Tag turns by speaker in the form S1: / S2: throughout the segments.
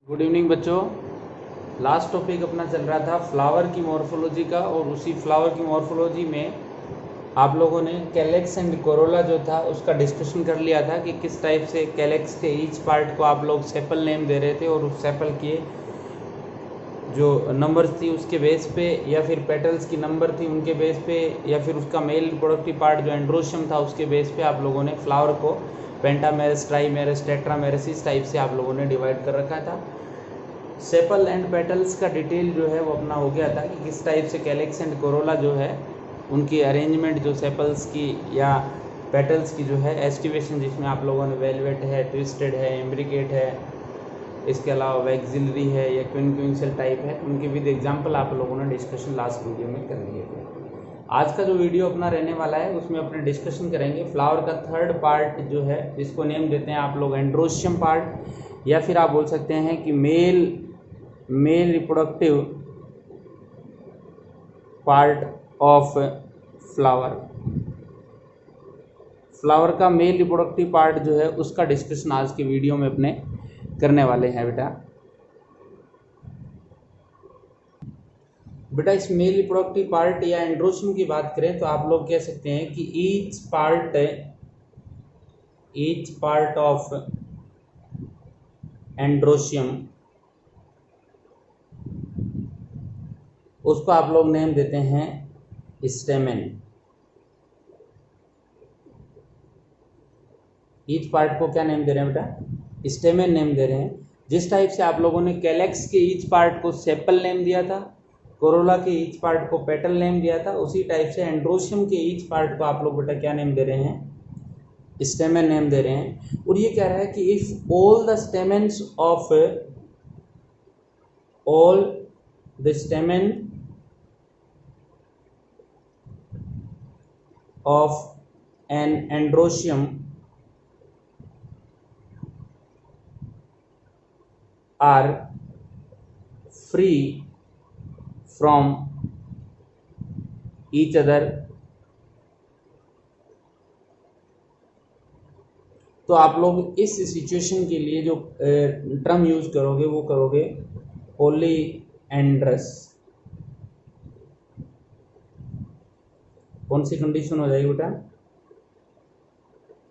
S1: Good evening बच्चों। Last topic अपना चल रहा था फ्लावर की मॉर्फोलॉजी का, और उसी फ्लावर की मॉर्फोलॉजी में आप लोगों ने कैलेक्स एंड कोरोला जो था उसका डिस्कशन कर लिया था कि किस टाइप से कैलेक्स के ईच पार्ट को आप लोग सेपल नेम दे रहे थे, और उस सेपल के जो नंबर्स थी उसके बेस पे, या फिर पेटल्स की नंबर थी उनके बेस पे, या फिर उसका मेल रिप्रोडक्टिव पार्ट जो एंड्रोशियम था उसके बेस पे आप लोगों ने फ्लावर को पेंटामेरस, ट्राईमेरस, टेट्रामेरस इस टाइप से आप लोगों ने डिवाइड कर रखा था। सेपल एंड पेटल्स का डिटेल जो है वो अपना हो गया था कि किस टाइप से कैलेक्स एंड कोरोला जो है उनकी अरेंजमेंट जो सेपल्स की या पेटल्स की जो है एस्टिवेशन, जिसमें आप लोगों ने वेलवेट है, ट्विस्टेड है, इम्ब्रिकेट है, इसके अलावा वैक्सिलरी है या क्विंक्विंशियल टाइप है, उनके विद एग्जाम्पल आप लोगों ने डिस्कशन लास्ट वीडियो में कर लिए थे। आज का जो वीडियो अपना रहने वाला है उसमें अपने डिस्कशन करेंगे फ्लावर का थर्ड पार्ट जो है, जिसको नेम देते हैं आप लोग एंड्रोशियम पार्ट, या फिर आप बोल सकते हैं कि male reproductive part of flower. Flower का मेल रिप्रोडक्टिव पार्ट जो है उसका डिस्कशन आज के वीडियो में अपने करने वाले हैं बेटा इस मेल रिप्रोडक्टिव पार्ट या एंड्रोशियम की बात करें तो आप लोग कह सकते हैं कि ईच पार्ट ऑफ एंड्रोशियम, उसको आप लोग नेम देते हैं स्टेमेन। ईच पार्ट को क्या नेम दे रहे हैं बेटा? स्टेमेन नेम दे रहे हैं। जिस टाइप से आप लोगों ने कैलेक्स के ईच पार्ट को सेपल नेम दिया था, कोरोला के ईच पार्ट को पेटल नेम दिया था, उसी टाइप से एंड्रोशियम के ईच पार्ट को आप लोग बेटा क्या नेम दे रहे हैं? स्टेमेन नेम दे रहे हैं। और ये कह रहा है कि if all the stamens of an androecium are free from each other, तो आप लोग इस सिचुएशन के लिए जो टर्म यूज करोगे वो करोगे पॉलीएंड्रस। कौन सी कंडीशन हो जाएगी बेटा?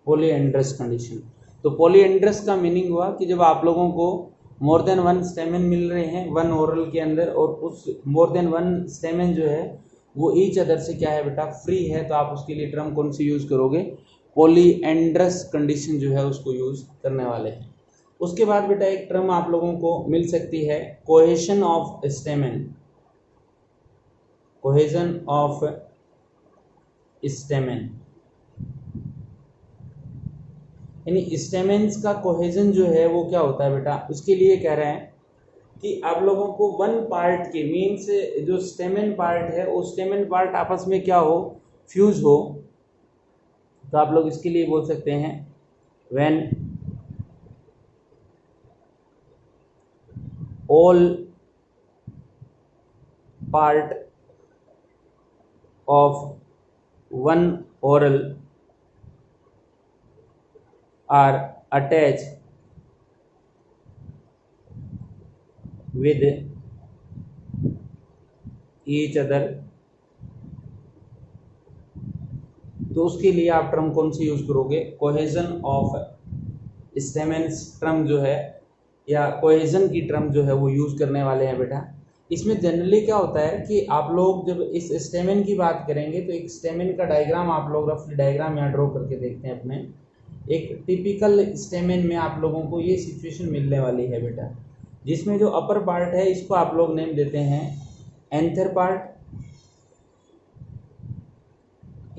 S1: Polyandrous condition. तो पॉलीएंड्रस का मीनिंग हुआ कि जब आप लोगों को मोर देन वन स्टेमेन मिल रहे हैं वन ओरल के अंदर, और उस मोर देन वन स्टेमेन जो है वो ईच अदर से क्या है बेटा? फ्री है, तो आप उसके लिए टर्म कौन सी यूज करोगे? पॉलीएंड्रस कंडीशन जो है उसको यूज करने वाले हैं। उसके बाद बेटा एक टर्म आप लोगों को मिल सकती है cohesion of stamen. Cohesion of stamen यानी स्टेमेन्स का कोहेजन जो है वो क्या होता है बेटा? उसके लिए कह रहे हैं कि आप लोगों को वन पार्ट के मीन्स जो स्टेमेन पार्ट है वो स्टेमेन पार्ट आपस में क्या हो? फ्यूज हो। तो आप लोग इसके लिए बोल सकते हैं when all part of one oral are attached with each other, तो उसके लिए आप टर्म कौन सी यूज करोगे? कोहेजन ऑफ स्टेमेन्स टर्म जो है या कोहेजन की टर्म जो है वो यूज करने वाले हैं बेटा। इसमें जनरली क्या होता है कि आप लोग जब इस स्टेमेन की बात करेंगे तो एक स्टेमेन का डायग्राम आप लोग रफली डायग्राम यहाँ ड्रॉ करके देखते हैं अपने। एक टिपिकल स्टेमेन में आप लोगों को ये सिचुएशन मिलने वाली है बेटा, जिसमें जो अपर पार्ट है इसको आप लोग नेम देते हैं एंथर पार्ट।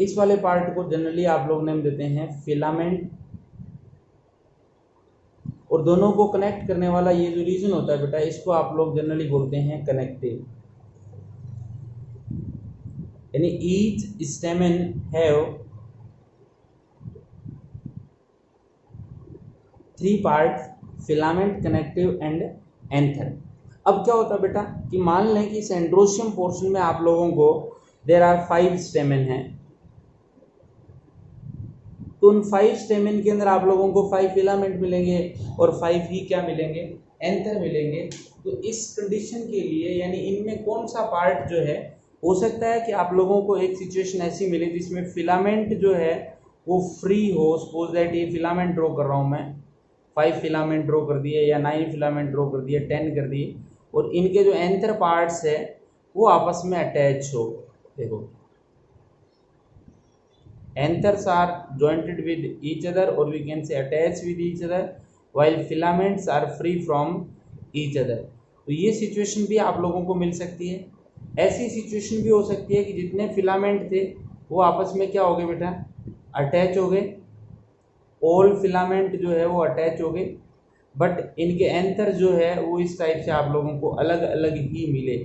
S1: इस वाले पार्ट को जनरली आप लोग नेम देते हैं फिलामेंट, और दोनों को कनेक्ट करने वाला ये जो रीजन होता है बेटा इसको आप लोग जनरली बोलते हैं कनेक्टिव। यानी each stamen have three part, filament, connective and anther. अब क्या होता है बेटा कि मान लें कि इस एंड्रोशियम पोर्शन में आप लोगों को देयर आर 5 स्टेमेन हैं, तो उन 5 स्टेमिन के अंदर आप लोगों को 5 फिलामेंट मिलेंगे और 5 ही क्या मिलेंगे, एंथर मिलेंगे। तो इस कंडीशन के लिए यानी इनमें कौन सा पार्ट जो है, हो सकता है कि आप लोगों को एक सिचुएशन ऐसी मिले जिसमें फिलामेंट जो है वो फ्री हो। सपोज दैट ये फिलामेंट ड्रॉ कर रहा हूँ मैं, 5 फिलामेंट ड्रॉ कर दिए या 9 फिलामेंट ड्रॉ कर दिए, 10 कर दिए, और इनके जो एंथर पार्ट्स है वो आपस में अटैच हो। देखो anthers are jointed with each other or we can say attached with each other while filaments are free from each other। तो ये सिचुएशन भी आप लोगों को मिल सकती है। ऐसी सिचुएशन भी हो सकती है कि जितने फिलामेंट थे वो आपस में क्या हो गए बेटा, अटैच हो गए। ऑल फिलामेंट जो है वो अटैच हो गए, बट इनके एंथर जो है वो इस टाइप से आप लोगों को अलग अलग ही मिले,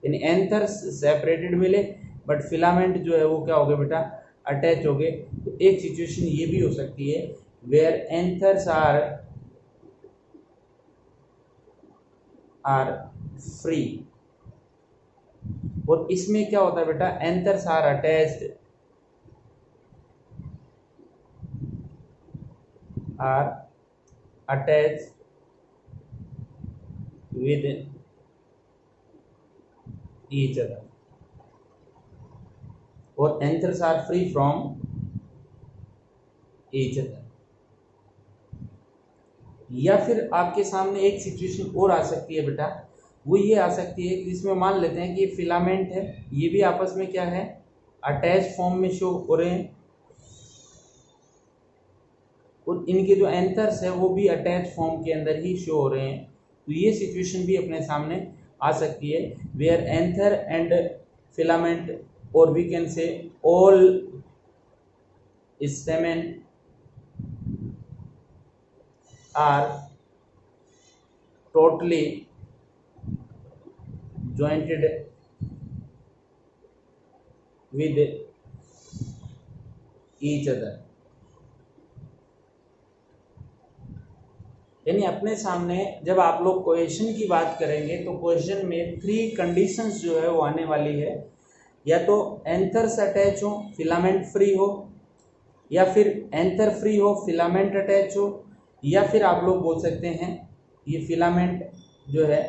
S1: यानी एंथर्स सेपरेटेड मिले बट फिलामेंट जो है वो क्या हो गए बेटा, अटैच हो गए। तो एक सिचुएशन ये भी हो सकती है वेयर एंथर्स आर फ्री, और इसमें क्या होता है बेटा, anthers are attached with each other और anthers are free from each other। या फिर आपके सामने एक सिचुएशन और आ सकती है बेटा, वो ये आ सकती है कि इसमें मान लेते हैं कि ये फिलामेंट है, ये भी आपस में क्या है, अटैच फॉर्म में शो हो रहे हैं, और इनके जो एंथर्स है वो भी अटैच फॉर्म के अंदर ही शो हो रहे हैं। तो ये सिचुएशन भी अपने सामने आ सकती है वेयर एंथर एंड फिलामेंट और we can say all stamen are totally jointed with each other। यानी अपने सामने जब आप लोग कोहेशन की बात करेंगे तो कोहेशन में 3 कंडीशंस जो है वो आने वाली है, या तो एंथर्स अटैच हो फिलामेंट फ्री हो, या फिर एंथर फ्री हो फिलामेंट अटैच हो, या फिर आप लोग बोल सकते हैं ये फिलामेंट जो है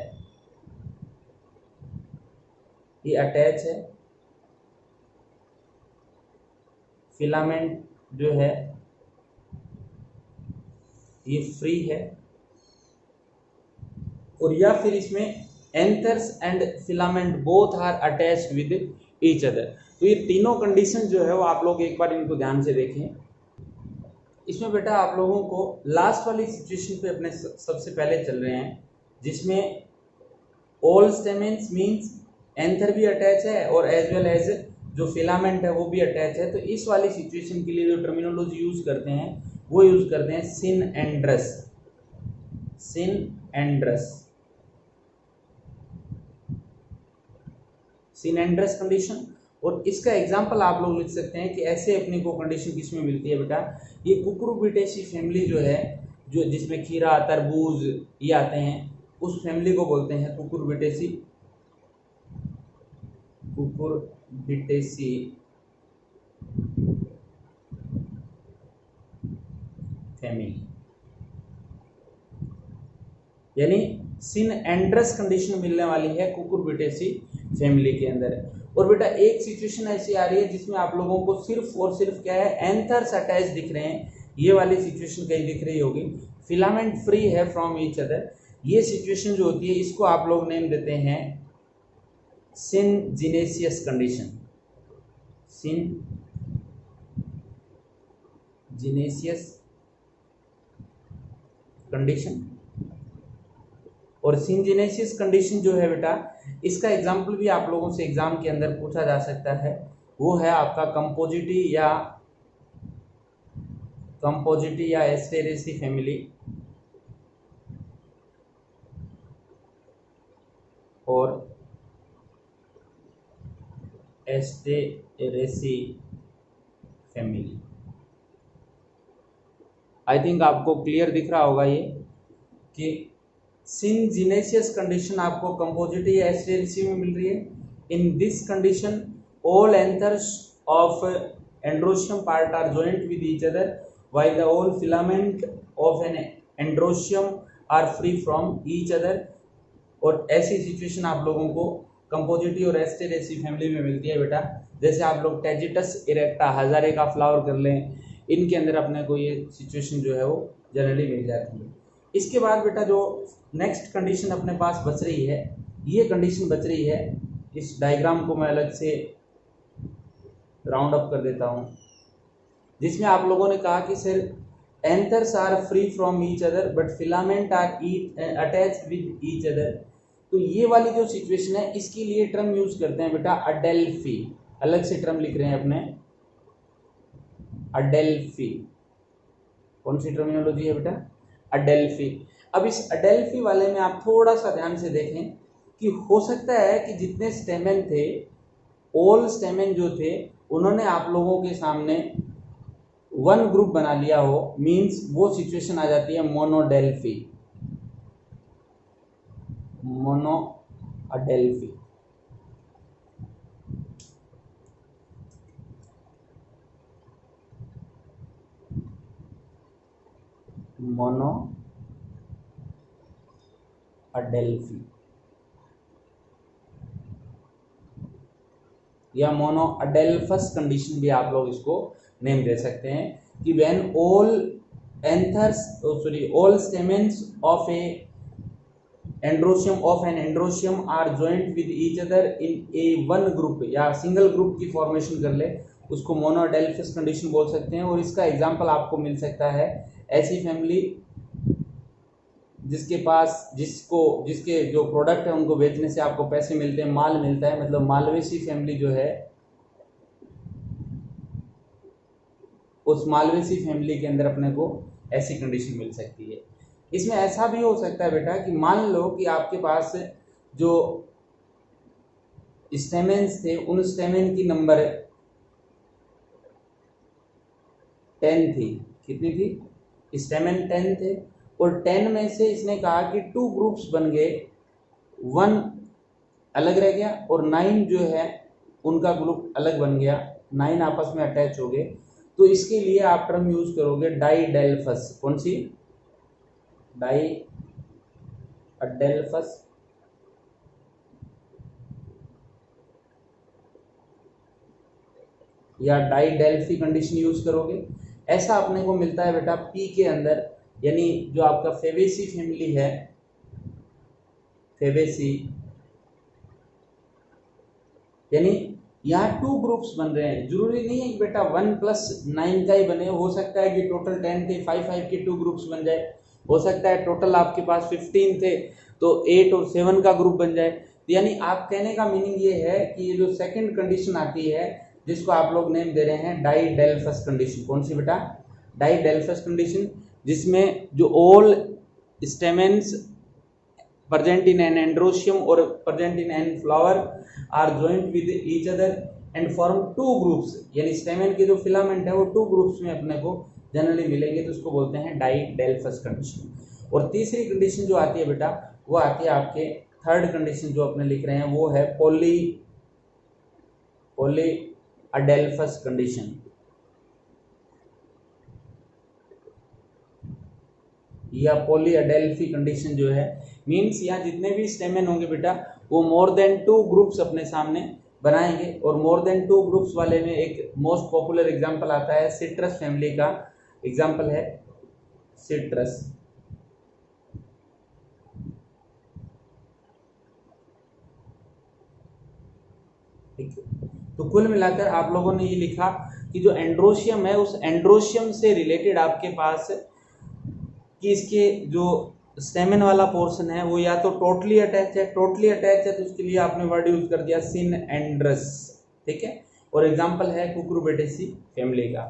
S1: ये अटैच है, फिलामेंट जो है ये फ्री है, और या फिर इसमें anthers and filament both are attached with each other. तो ये तीनों कंडीशन जो है वो आप लोग एक बार इनको ध्यान से देखें। इसमें बेटा आप लोगों को लास्ट वाली सिचुएशन पे अपने सबसे पहले चल रहे हैं, जिसमें ऑल स्टेमेंस मींस एंथर भी अटैच है और एज वेल एज जो फिलामेंट है वो भी अटैच है। तो इस वाली सिचुएशन के लिए जो टर्मिनोलॉजी यूज करते हैं वो यूज करते हैं सिनएंड्रस। सिनएंड्रस कंडीशन। और इसका एग्जांपल आप लोग लिख सकते हैं कि ऐसे अपने को कंडीशन किसमें मिलती है बेटा, ये कुकुरबिटेसी फैमिली जो है, जो जिसमें खीरा तरबूज ये आते हैं, उस फैमिली को बोलते हैं कुकुरबिटेसी फैमिली। यानी सिनएंड्रस कंडीशन मिलने वाली है कुकुरबिटेसी फैमिली के अंदर। और बेटा एक सिचुएशन ऐसी आ रही है जिसमें आप लोगों को सिर्फ और सिर्फ क्या है, एंथर्स अटैच दिख रहे हैं, ये वाली सिचुएशन कहीं दिख रही होगी, फिलामेंट फ्री है फ्रॉम ईच अदर। ये सिचुएशन जो होती है इसको आप लोग नेम देते हैं सिनजीनेसियस कंडीशन। सिनजीनेसियस कंडीशन। और सिनजीनेसियस कंडीशन जो है बेटा, इसका एग्जाम्पल भी आप लोगों से एग्जाम के अंदर पूछा जा सकता है, वो है आपका कंपोजिटी या एस्टेरेसी फैमिली और एस्टेरेसी फैमिली। आई थिंक आपको क्लियर दिख रहा होगा ये कि सिनजीनेसियस कंडीशन आपको कंपोजिटी या एस्टेरेसी में मिल रही है। In this condition all anthers of androecium part are joint with each other while the all filament of an androecium are free from each other। और ऐसी सिचुएशन आप लोगों को कंपोजिटी और एस्टेरेसी फैमिली में मिलती है बेटा। जैसे आप लोग टेजिटस इरेक्टा हजारे का फ्लावर कर लें, इनके अंदर अपने को ये सिचुएशन जो है वो जनरली मिल जाती है। इसके बाद बेटा जो नेक्स्ट कंडीशन अपने पास बच रही है, ये कंडीशन बच रही है, इस डायग्राम को मैं अलग से राउंड अप कर देता हूँ, जिसमें आप लोगों ने कहा कि sir anthers are free from each other but filament are attach with each other. तो ये वाली जो सिचुएशन है इसके लिए टर्म यूज करते हैं बेटा अडेल्फी। अलग से टर्म लिख रहे हैं अपने, अडेल्फी। कौन सी टर्मिनोलॉजी है बेटा? अडेल्फी। अब इस अडेल्फी वाले में आप थोड़ा सा ध्यान से देखें कि हो सकता है कि जितने स्टेमेन थे, ऑल स्टेमेन जो थे, उन्होंने आप लोगों के सामने वन ग्रुप बना लिया हो, मींस वो सिचुएशन आ जाती है मोनोडेल्फी। मोनो अडेल्फी। मोनो अडेल्फी या मोनो अडेल्फस कंडीशन भी आप लोग इसको नेम दे सकते हैं कि when all anthers all stamens of a androecium of an androecium are joint with each other in a one group, या सिंगल ग्रुप की फॉर्मेशन कर ले, उसको मोनो अडेल्फस कंडीशन बोल सकते हैं। और इसका एग्जांपल आपको मिल सकता है ऐसी फैमिली जिसके पास जिसके जो प्रोडक्ट है उनको बेचने से आपको पैसे मिलते हैं, माल मिलता है, मतलब मालवेसी फैमिली जो है, उस मालवेसी फैमिली के अंदर अपने को ऐसी कंडीशन मिल सकती है। इसमें ऐसा भी हो सकता है बेटा कि मान लो कि आपके पास जो स्टेमेन्स थे, उन स्टेमेन की नंबर 10 थी। कितनी थी? स्टेमेन 10 थे, और 10 में से इसने कहा कि 2 ग्रुप्स बन गए, 1 अलग रह गया और 9 जो है उनका ग्रुप अलग बन गया, 9 आपस में अटैच हो गए। तो इसके लिए आप टर्म यूज करोगे डाइडेल्फस। कौन सी? डाई अडेल्फस या डाइडेल्फी कंडीशन यूज करोगे। ऐसा अपने को मिलता है बेटा पी के अंदर, यानी जो आपका फेबेसी फैमिली है, फेबेसी, यानी यहाँ 2 ग्रुप्स बन रहे हैं। जरूरी नहीं है कि बेटा 1 + 9 का ही बने, हो सकता है कि टोटल 10 थे, 5 के 2 ग्रुप्स बन जाए। हो सकता है टोटल आपके पास 15 थे तो 8 और 7 का ग्रुप बन जाए। यानी आप कहने का मीनिंग ये है कि ये जो सेकंड कंडीशन आती है, जिसको आप लोग नेम दे रहे हैं डाइडेल्फस कंडीशन। कौन सी बेटा? डाइडेल्फस कंडीशन, जिसमें जो all स्टेमेन्स present in an androecium or present in an flower are joined with each other and form 2 groups। यानी स्टेमेन के जो फिलामेंट है वो 2 ग्रुप्स में अपने को जनरली मिलेंगे, तो उसको बोलते हैं डाइडेल्फस कंडीशन। और तीसरी कंडीशन जो आती है बेटा, वो आती है आपके थर्ड कंडीशन जो अपने लिख रहे हैं, वो है पॉली अडेल्फस कंडीशन या पॉली अडेल्फी कंडीशन जो है, मीन्स यहाँ जितने भी स्टेमेन होंगे बेटा वो मोर देन 2 ग्रुप्स अपने सामने बनाएंगे। और मोर देन 2 ग्रुप्स वाले में एक मोस्ट पॉपुलर एग्जांपल आता है सिट्रस फैमिली का, एग्जांपल है सिट्रस। तो कुल मिलाकर आप लोगों ने ये लिखा कि जो एंड्रोशियम है, उस एंड्रोशियम से रिलेटेड आपके पास कि इसके जो स्टेमेन वाला पोर्शन है वो या तो टोटली अटैच है, तो उसके लिए आपने वर्ड यूज कर दिया सिनएंड्रस, ठीक है। और एग्जांपल है कुकुरबिटेसी फैमिली का।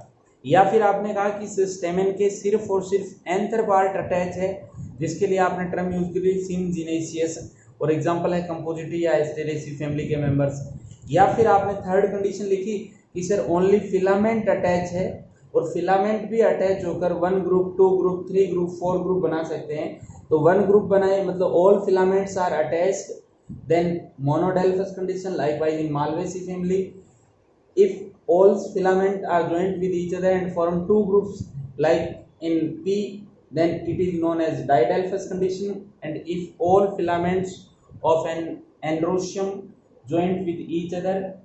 S1: या फिर आपने कहा कि स्टेमेन के सिर्फ और सिर्फ एंथर पार्ट अटैच है, जिसके लिए आपने टर्म यूज की सिनजिनेसियस, और एग्जांपल है कंपोजिटी या एस्टेरेसी फैमिली के मेंबर्स। या फिर आपने थर्ड कंडीशन लिखी कि सर ओनली फिलामेंट अटैच है, और फिलामेंट भी अटैच होकर 1 ग्रुप, 2 ग्रुप, 3 ग्रुप, 4 ग्रुप बना सकते हैं। तो 1 ग्रुप बनाए मतलब all filaments are attached, then monadelphous condition. Likewise in Malvaceae family, if all filament are joint with each other and form 2 groups, like in P, then it is known as didelphous condition. And if all filaments of an androecium joint with each other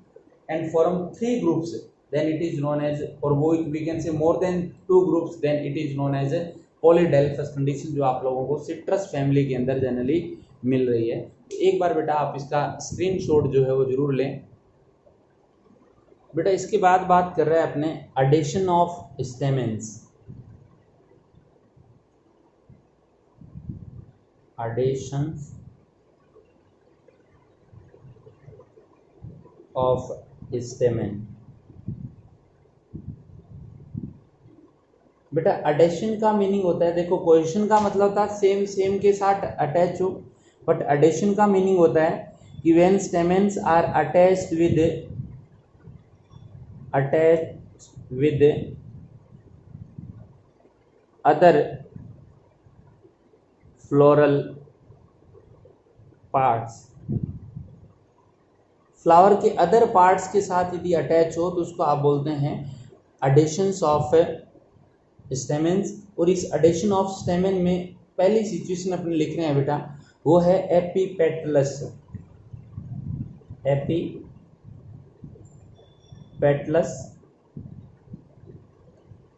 S1: and form three groups, then it is known as, or we can say more than two groups, then it is known as a polyadelphous condition, जो आप लोगों को citrus family के अंदर generally मिल रही है। एक बार बेटा आप इसका स्क्रीनशॉट जो है वो जरूर लें। बेटा इसके बाद बात कर रहे हैं अपने addition of stamens. Addition of stamen. बेटा एडिशन का मीनिंग होता है, देखो कोहेशन का मतलब था सेम सेम के साथ अटैच हो, बट एडिशन का मीनिंग होता है कि when stamens are attached with other floral parts, flower के अदर पार्ट्स के साथ यदि अटैच हो तो उसको आप बोलते हैं एडिशंस ऑफ स्टेमेन्स। और इस एडिशन ऑफ स्टेमेन में पहली सिचुएशन अपने लिख रहे हैं बेटा, वो है एपीपेटलस।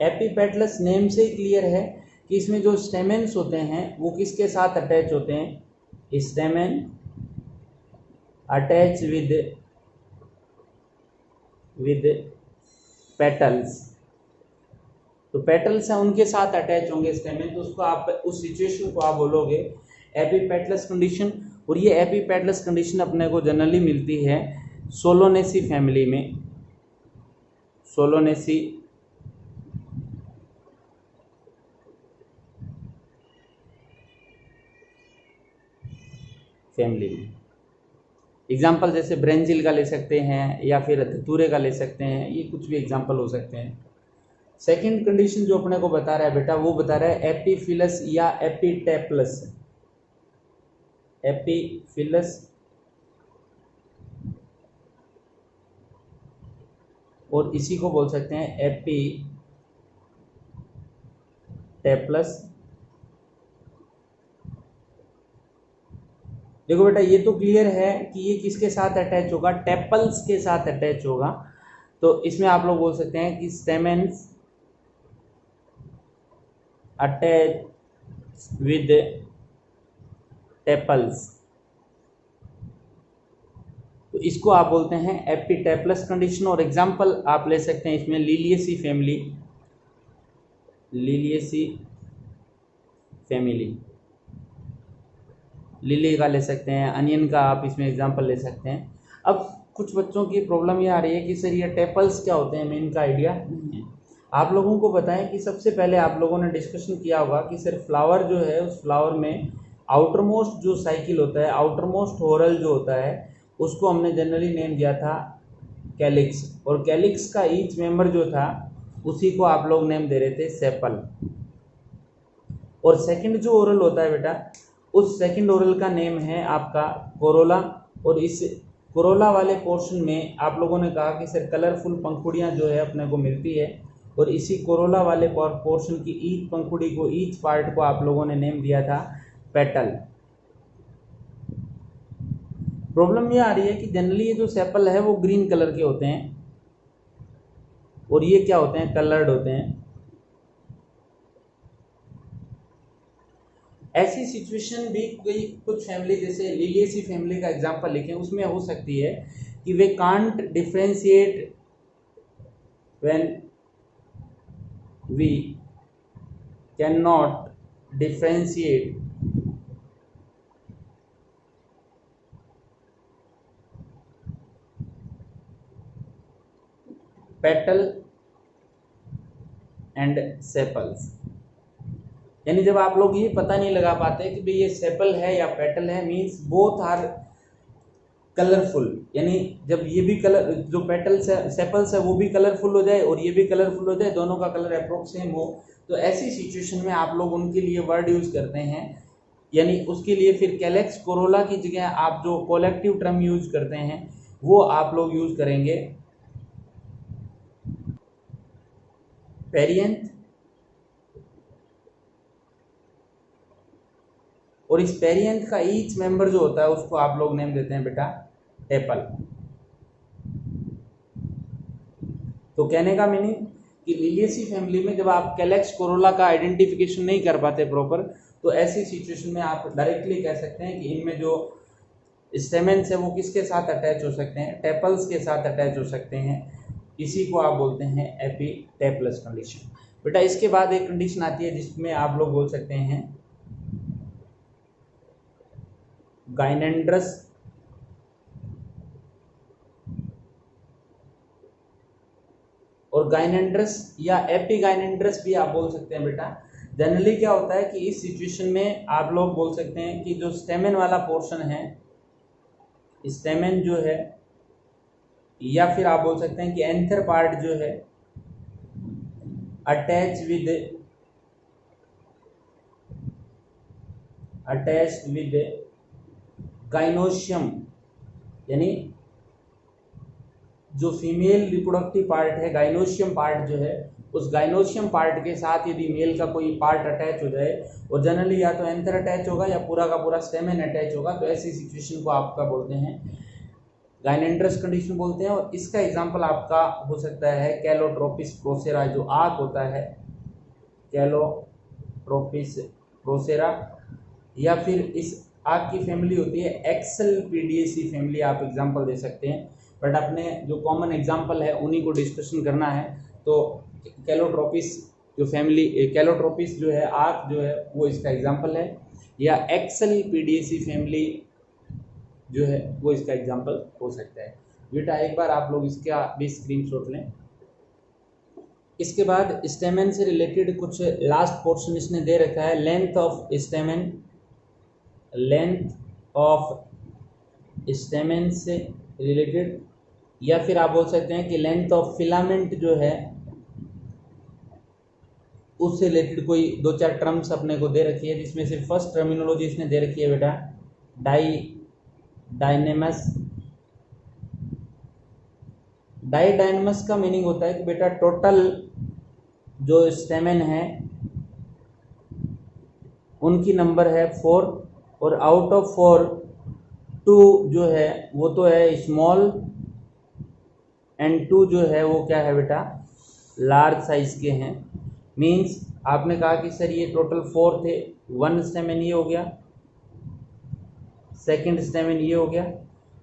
S1: एपीपेटलस नेम से क्लियर है कि इसमें जो स्टेमेन्स होते हैं वो किसके साथ अटैच होते हैं, स्टेमेन अटैच विद पेटल्स। तो पेटल्स हैं उनके साथ अटैच होंगे स्टेमेन, तो उसको आप उस सिचुएशन को आप बोलोगे एपीपेटलस कंडीशन। और ये एपीपेटलस कंडीशन अपने को जनरली मिलती है सोलोनेसी फैमिली में, सोलोनेसी फैमिली में। एग्जाम्पल जैसे ब्रेंजिल का ले सकते हैं या फिर धतूरे का ले सकते हैं, ये कुछ भी एग्जाम्पल हो सकते हैं। सेकंड कंडीशन जो अपने को बता रहा है बेटा, वो बता रहा है एपीफिलस या एपीटेपलस। एपीफिलस और इसी को बोल सकते हैं एपीटेपलस। देखो बेटा ये तो क्लियर है कि ये किसके साथ अटैच होगा, टेपल्स के साथ अटैच होगा। तो इसमें आप लोग बोल सकते हैं कि स्टेमेन्स अटैच विद टेपल्स, तो इसको आप बोलते हैं एपीटेपलस कंडीशन। और एग्जांपल आप ले सकते हैं इसमें लिलिएसी फैमिली, लिली का ले सकते हैं, अनियन का आप इसमें एग्जांपल ले सकते हैं। अब कुछ बच्चों की प्रॉब्लम ये आ रही है कि सर ये टेपल्स क्या होते हैं, हमें इनका आइडिया नहीं है। आप लोगों को बताएं कि सबसे पहले आप लोगों ने डिस्कशन किया होगा कि सर फ्लावर जो है उस फ्लावर में आउटर मोस्ट जो साइकिल होता है, आउटर मोस्ट होरल जो होता है, उसको हमने जनरली नेम दिया था कैलिक्स। और कैलिक्स का ईच मेंबर जो था उसी को आप लोग नेम दे रहे थे सेपल। और सेकंड जो ओरल होता है बेटा, उस सेकंड ओरल का नेम है आपका कोरोला। और इस कोरोला वाले पोर्शन में आप लोगों ने कहा कि सर कलरफुल पंखुड़ियाँ जो है अपने को मिलती है, और इसी कोरोला वाले पोर्शन की ईच पंखुड़ी को, ईच पार्ट को आप लोगों ने नेम दिया था पेटल। प्रॉब्लम ये आ रही है कि जनरली ये जो सेपल है वो ग्रीन कलर के होते हैं और ये क्या होते हैं, कलर्ड होते हैं। ऐसी सिचुएशन भी कोई कुछ फैमिली जैसे लिलिएसी फैमिली का एग्जांपल लिखें, उसमें हो सकती है कि वे can't differentiate when we can not differentiate petal and sepals. यानी जब आप लोग ये पता नहीं लगा पाते कि भाई ये सेपल है या पेटल है, मींस बोथ आर कलरफुल। यानी जब ये भी कलर, जो पेटल्स है, सेपल्स है, वो भी कलरफुल हो जाए और ये भी कलरफुल हो जाए, दोनों का कलर अप्रोक्स सेम हो, तो ऐसी सिचुएशन में आप लोग उनके लिए वर्ड यूज करते हैं। यानी उसके लिए फिर कैलेक्स कोरोला की जगह आप जो कलेक्टिव टर्म यूज करते हैं वो आप लोग यूज करेंगे पेरियंथ और इस पेरियंथ का ईच मेंबर जो होता है उसको आप लोग नेम देते हैं बेटा टेपल। तो कहने का मीनिंग कि लिलिएसी फैमिली में जब आप कैलेक्स कोरोला का आइडेंटिफिकेशन नहीं कर पाते प्रॉपर, तो ऐसी सिचुएशन में आप डायरेक्टली कह सकते हैं कि इनमें जो स्टेमेंस है वो किसके साथ अटैच हो सकते हैं, टेपल्स के साथ अटैच हो सकते हैं। इसी को आप बोलते हैं एपीटेपलस कंडीशन। बेटा इसके बाद एक कंडीशन आती है जिसमें आप लोग बोल सकते हैं गाइनेंड्रस और गाइनेंड्रस या एपीगाइनेंड्रस भी आप बोल सकते हैं बेटा। जनरली क्या होता है कि इस सिचुएशन में आप लोग बोल सकते हैं कि जो स्टेमेन वाला पोर्शन है, स्टेमेन जो है, या फिर आप बोल सकते हैं कि एंथर पार्ट जो है अटैच्ड विद गाइनोशियम, यानी जो फीमेल रिप्रोडक्टिव पार्ट है, गाइनोशियम पार्ट जो है, उस गाइनोशियम पार्ट के साथ यदि मेल का कोई पार्ट अटैच हो जाए, और जनरली या तो एंथर अटैच होगा या पूरा का पूरा स्टेमेन अटैच होगा, तो ऐसी सिचुएशन को आपका बोलते हैं गाइनेंड्रस कंडीशन बोलते हैं। और इसका एग्जांपल आपका हो सकता है कैलोट्रोपिस प्रोसेरा, जो आक होता है कैलोट्रोपिस प्रोसेरा, या फिर इस आक की फैमिली होती है एक्सेल्पिडिएसी फैमिली, आप एग्जांपल दे सकते हैं। बट अपने जो कॉमन एग्जांपल है उन्हीं को डिस्कशन करना है। तो कैलोट्रोपिस जो फैमिली, कैलोट्रोपिस जो है आक जो है वो इसका एग्जांपल है, या एक्सेल्पिडिएसी फैमिली जो है वो इसका एग्जांपल हो सकता है। बेटा एक बार आप लोग इसका भी स्क्रीनशॉट लें। इसके बाद स्टेमेन से रिलेटेड कुछ लास्ट पोर्शन इसने दे रखा है, length of stamen, length of stamen से रिलेटेड, या फिर आप बोल सकते हैं कि लेंथ ऑफ फिलामेंट जो है उससे रिलेटेड कोई दो चार टर्म्स अपने को दे रखी है, जिसमें से फर्स्ट टर्मिनोलॉजी इसने दे रखी है बेटा डाइडाइनेमस। डाइडाइनेमस का मीनिंग होता है कि बेटा टोटल जो स्टेमेन है उनकी नंबर है 4, और आउट ऑफ 4 2 जो है वो तो है स्मॉल, एंड 2 जो है वो क्या है बेटा लार्ज साइज के हैं। मीन्स आपने कहा कि सर ये टोटल 4 थे, 1 स्टेमेन ये हो गया, सेकंड स्टेमेन ये हो गया,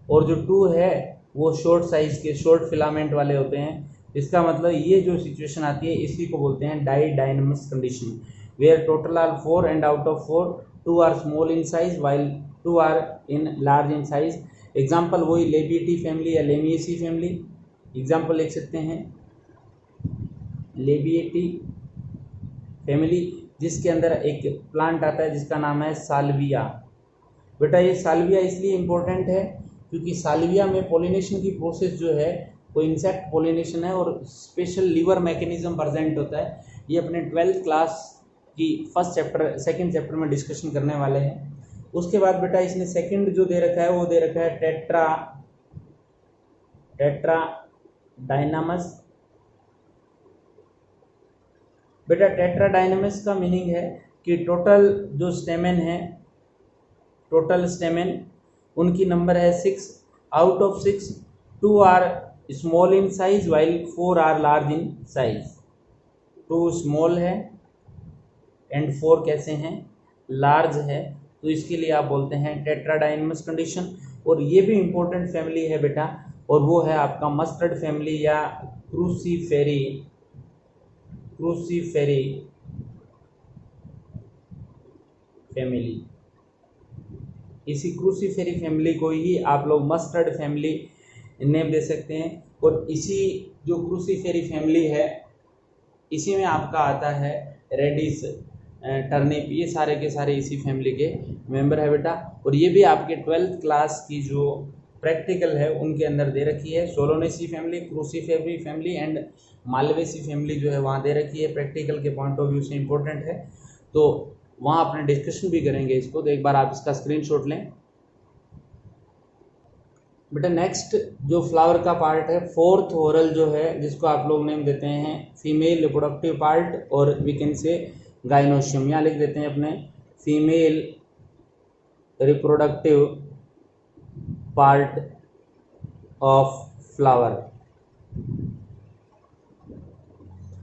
S1: और जो 2 है वो शॉर्ट साइज के, शॉर्ट फिलामेंट वाले होते हैं। इसका मतलब ये जो सिचुएशन आती है इसी को बोलते हैं didynamous condition, where total are 4 and out of 4 2 are small in size while 2 are in large in size. Example वही लेबिएटी फैमिली या लेमिएसी फैमिली एग्जाम्पल लिख सकते हैं, लेबिएटी फैमिली जिसके अंदर एक प्लांट आता है जिसका नाम है साल्विया। बेटा ये साल्विया इसलिए इम्पोर्टेंट है क्योंकि साल्विया में पोलिनेशन की प्रोसेस जो है वो इंसेक्ट पोलिनेशन है, और स्पेशल लीवर मैकेनिज्म प्रेजेंट होता है। ये अपने 12th क्लास की फर्स्ट चैप्टर सेकंड चैप्टर में डिस्कशन करने वाले हैं। उसके बाद बेटा इसने सेकंड जो दे रखा है वो दे रखा है टेट्राडाइनामस। बेटा टेट्राडाइनामस का मीनिंग है कि टोटल जो स्टेमेन है, टोटल स्टेमेन उनकी नंबर है 6, out of 6 2 are small in size while 4 are large in size. 2 small है एंड 4 कैसे हैं लार्ज है, तो इसके लिए आप बोलते हैं टेट्राडाइनेमस कंडीशन। और ये भी इंपॉर्टेंट फैमिली है बेटा, और वो है आपका मस्टर्ड फैमिली या क्रूसीफेरी फैमिली। इसी क्रूसीफेरी फैमिली को ही आप लोग मस्टर्ड फैमिली नेम दे सकते हैं। और इसी जो क्रूसीफेरी फैमिली है इसी में आपका आता है रेडिस, टर्निप, ये सारे के सारे इसी फैमिली के मेंबर है बेटा। और ये भी आपके 12th क्लास की जो प्रैक्टिकल है उनके अंदर दे रखी है। Solanaceae family, Cruciferae family and Malvaceae family जो है वहाँ दे रखी है, प्रैक्टिकल के पॉइंट ऑफ व्यू से इम्पोर्टेंट है, तो वहाँ अपने डिस्कशन भी करेंगे इसको। तो एक बार आप इसका स्क्रीनशॉट लें बेटा। नेक्स्ट जो फ्लावर का पार्ट है, 4th ओरल जो है, जिसको आप लोग नेम देते हैं फीमेल रिप्रोडक्टिव पार्ट, और वी कैन से गाइनोशियम। यहाँ लिख देते हैं अपने female reproductive part of flower.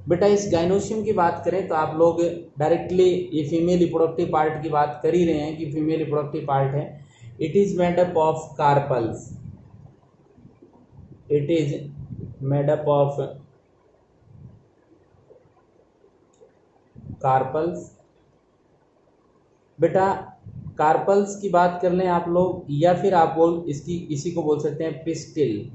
S1: बेटा इस गाइनोशियम की बात करें तो आप लोग डायरेक्टली ये फीमेल रिप्रोडक्टिव पार्ट की बात कर ही रहे हैं कि फीमेल रिप्रोडक्टिव पार्ट है। It is made up of carpels, it is made up of carpels. बेटा कार्पल्स की बात कर लें आप लोग, या फिर आप इसी को बोल सकते हैं पिस्टिल,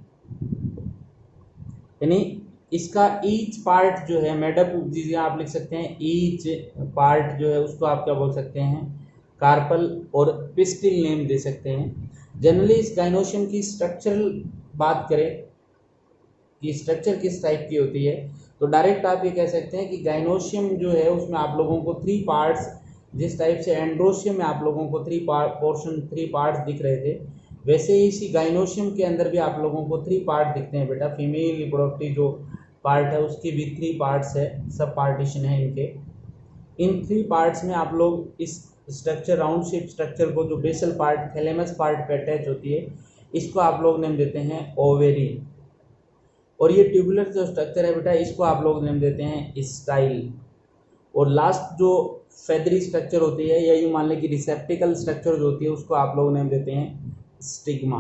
S1: यानी इसका ईच पार्ट जो है मेडअप, जिसे आप लिख सकते हैं ईच पार्ट जो है उसको आप क्या बोल सकते हैं, कार्पल और पिस्टिल नेम दे सकते हैं। जनरली इस गाइनोशियम की स्ट्रक्चरल बात करें कि स्ट्रक्चर किस टाइप की होती है, तो डायरेक्ट आप ये कह सकते हैं कि गाइनोशियम जो है उसमें आप लोगों को 3 पार्ट्स, जिस टाइप से एंड्रोशियम में आप लोगों को 3 पार्ट्स दिख रहे थे, वैसे ही इसी गाइनोशियम के अंदर भी आप लोगों को 3 पार्ट दिखते हैं बेटा। फीमेल रिप्रोडक्टिव जो पार्ट है उसकी भी 3 पार्ट्स है, सब पार्टीशन है इनके। इन 3 पार्ट्स में आप लोग इस स्ट्रक्चर, राउंड शेप स्ट्रक्चर को, जो बेसल पार्ट थैलेमस पार्ट पे अटैच होती है, इसको आप लोग नेम देते हैं ओवेरी। और ये ट्यूबुलर जो स्ट्रक्चर है बेटा, इसको आप लोग नेम देते हैं स्टाइल। और लास्ट जो फेदरी स्ट्रक्चर होती है, या यूँ मान लें कि रिसेप्टिकल स्ट्रक्चर जो होती है, उसको आप लोग नेम देते हैं स्टिग्मा।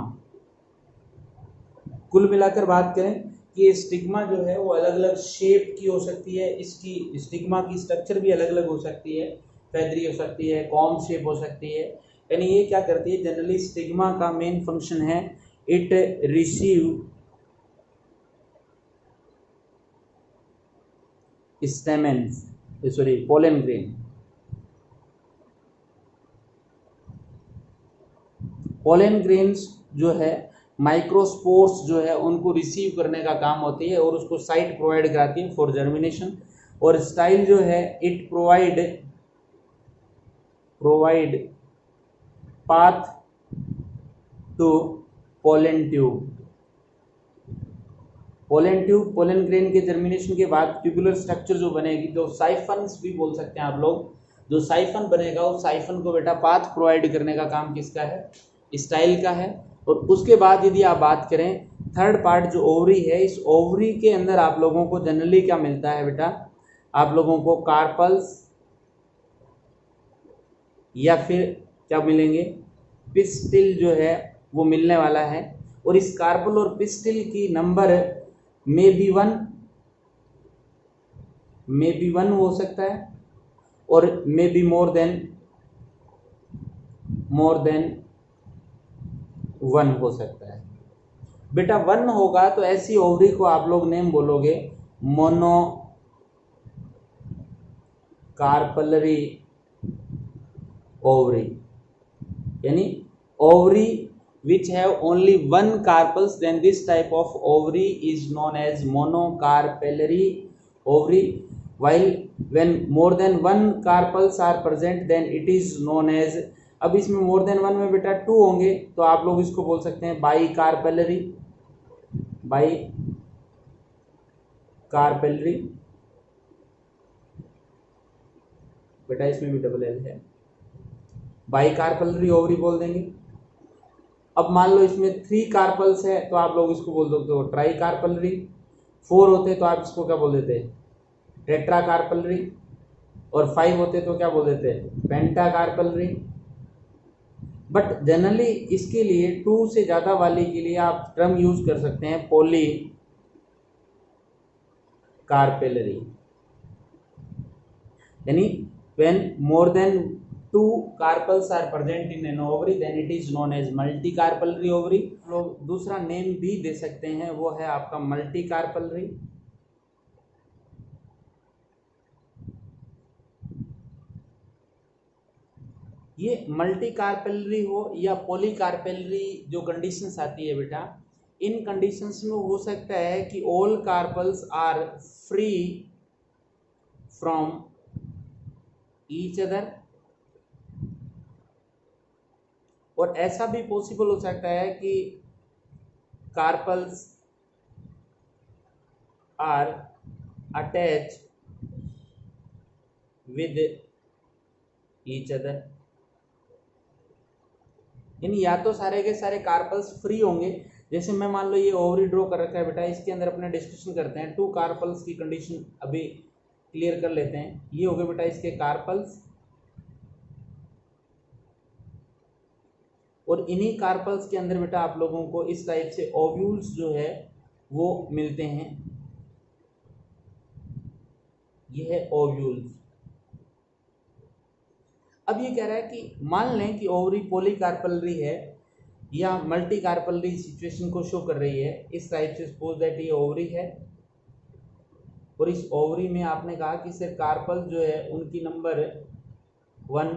S1: कुल मिलाकर बात करें कि स्टिग्मा जो है वो अलग अलग शेप की हो सकती है, इसकी स्टिग्मा की स्ट्रक्चर भी अलग अलग हो सकती है, फेदरी हो सकती है, कॉम शेप हो सकती है। यानी ये क्या करती है, जनरली स्टिग्मा का मेन फंक्शन है it receive stamens, sorry pollen grain. Pollen grains जो है माइक्रोस्पोर्स जो है उनको रिसीव करने का काम होती है और उसको साइट प्रोवाइड कराती है फॉर जर्मिनेशन। और स्टाइल जो है it provide path to pollen tube. Pollen grain के जर्मिनेशन के बाद ट्यूबुलर स्ट्रक्चर जो बनेगी, जो साइफन्स भी बोल सकते हैं आप लोग, जो साइफन बनेगा उस साइफन को बेटा पाथ प्रोवाइड करने का काम किसका है, स्टाइल का है। और उसके बाद यदि आप बात करें थर्ड पार्ट जो ओवरी है, इस ओवरी के अंदर आप लोगों को जनरली क्या मिलता है बेटा, आप लोगों को कार्पल्स या फिर क्या मिलेंगे, पिस्टिल जो है वो मिलने वाला है। और इस कार्पल और पिस्टिल की नंबर मे बी वन हो सकता है और मे बी मोर देन 1 हो सकता है। बेटा 1 होगा तो ऐसी ओवरी को आप लोग नेम बोलोगे मोनो कार्पलरी ओवरी, यानी ovary which have only 1 carpels, then this type of ovary is known as monocarpellary ovary, while when more than 1 carpels are present then it is known as, अब इसमें more than 1 में बेटा 2 होंगे तो आप लोग इसको बोल सकते हैं बाइकार्पेलरी, बेटा इसमें भी डबल एल है, बाइकार्पेलरी ओवरी बोल देंगे। अब मान लो इसमें 3 कार्पल्स है तो आप लोग इसको बोल सकते हो ट्राई कार्पलरी, 4 होते तो आप इसको क्या बोल देते, टेट्रा कार्पलरी, और 5 होते तो क्या बोल देते, पेंटा कार्पलरी। बट जनरली इसके लिए 2 से ज़्यादा वाले के लिए आप टर्म यूज कर सकते हैं पॉली कार्पेलरी, यानी when more than 2 carpels are present in an ovary then it is known as multicarpellary ovary। लोग दूसरा नेम भी दे सकते हैं, वो है आपका मल्टीकार्पलरी। ये मल्टीकार्पेलरी हो या पॉलीकार्पेलरी जो कंडीशंस आती है बेटा, इन कंडीशंस में हो सकता है कि all carpels are free from each other, और ऐसा भी पॉसिबल हो सकता है कि carpels are attach with each other. यानी या तो सारे के सारे कार्पल्स फ्री होंगे, जैसे मैं मान लो ये ओवरी ड्रॉ कर रखा है बेटा, इसके अंदर अपने डिस्कशन करते हैं। 2 कार्पल्स की कंडीशन अभी क्लियर कर लेते हैं। ये हो गए बेटा इसके कार्पल्स, और इन्हीं कार्पल्स के अंदर बेटा आप लोगों को इस टाइप से ओव्यूल्स जो है वो मिलते हैं। ये है ओव्यूल्स। अब ये कह रहा है कि मान लें कि ओवरी पॉलीकार्पलरी है या मल्टी कार्पलरी सिचुएशन को शो कर रही है। इस टाइप से सपोज दैट ये ओवरी है, और इस ओवरी में आपने कहा कि सिर्फ कार्पल जो है उनकी नंबर 1,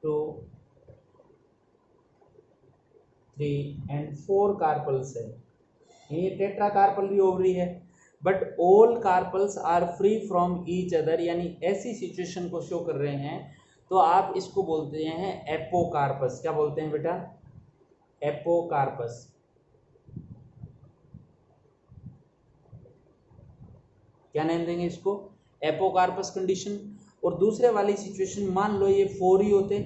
S1: 2, 3 एंड 4 कार्पल्स है। ये टेट्रा कार्पलरी ओवरी है, but all carpels are free from each other, यानी ऐसी सिचुएशन को शो कर रहे हैं, तो आप इसको बोलते हैं एपोकार्पस। क्या बोलते हैं बेटा? एपोकार्पस। क्या नेम देंगे इसको? Apocarpous condition. और दूसरे वाली सिचुएशन मान लो ये 4 ही होते,